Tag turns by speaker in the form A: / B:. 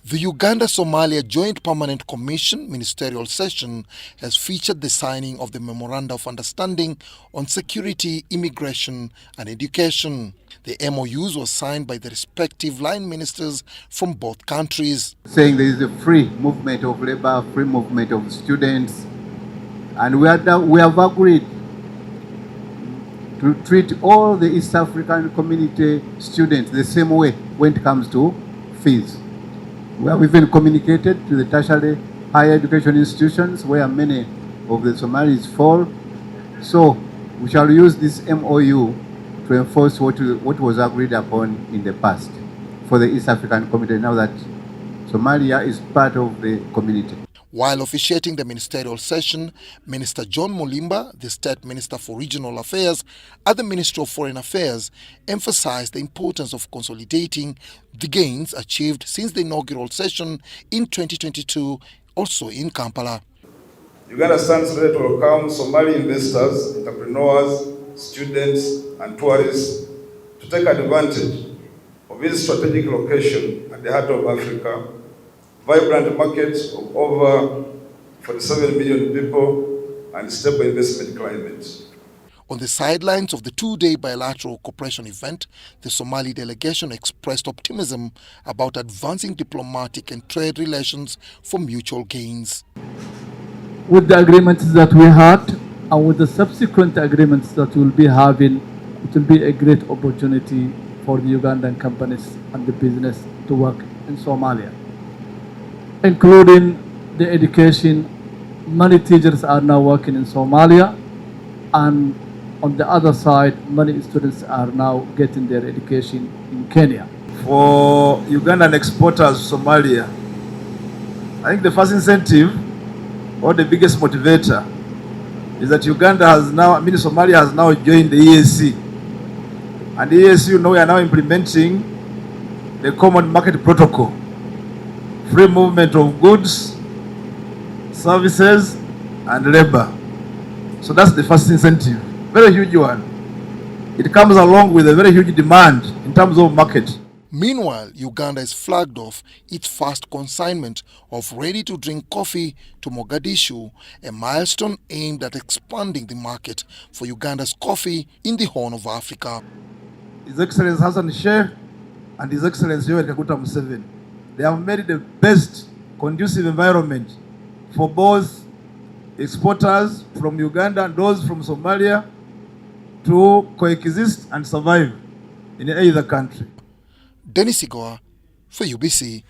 A: The Uganda-Somalia Joint Permanent Commission ministerial session has featured the signing of the Memoranda of Understanding on Security, Immigration and Education. The MOUs were signed by the respective line ministers from both countries.
B: Saying there is a free movement of labor, free movement of students, and we have agreed to treat all the East African community students the same way when it comes to fees. We have even communicated to the tertiary higher education institutions where many of the Somalis fall. So we shall use this MOU to enforce what was agreed upon in the past for the East African community now that Somalia is part of the community.
A: While officiating the ministerial session, Minister John Mulimba, the State Minister for Regional Affairs at the Ministry of Foreign Affairs, emphasized the importance of consolidating the gains achieved since the inaugural session in 2022, also in Kampala.
C: Uganda stands ready to welcome Somali investors, entrepreneurs, students and tourists to take advantage of its strategic location at the heart of Africa, vibrant markets of over 47 million people, and stable investment climate.
A: On the sidelines of the two-day bilateral cooperation event, the Somali delegation expressed optimism about advancing diplomatic and trade relations for mutual gains.
D: With the agreements that we had and with the subsequent agreements that we'll be having, it will be a great opportunity for the Ugandan companies and the business to work in Somalia, including the education. Many teachers are now working in Somalia, and on the other side, many students are now getting their education in Kenya.
E: For Ugandan exporters to Somalia, I think the first incentive or the biggest motivator is that Somalia has now joined the EAC. And the EAC, we are now implementing the Common Market Protocol, free movement of goods, services, and labor. So that's the first incentive, very huge one. It comes along with a very huge demand in terms of market.
A: Meanwhile, Uganda has flagged off its first consignment of ready-to-drink coffee to Mogadishu, a milestone aimed at expanding the market for Uganda's coffee in the Horn of Africa.
E: His Excellency Hassan Sheikh and His Excellency Yoweri Kaguta Museveni, they have made the best conducive environment for both exporters from Uganda and those from Somalia to coexist and survive in either country.
A: Sigoa for UBC.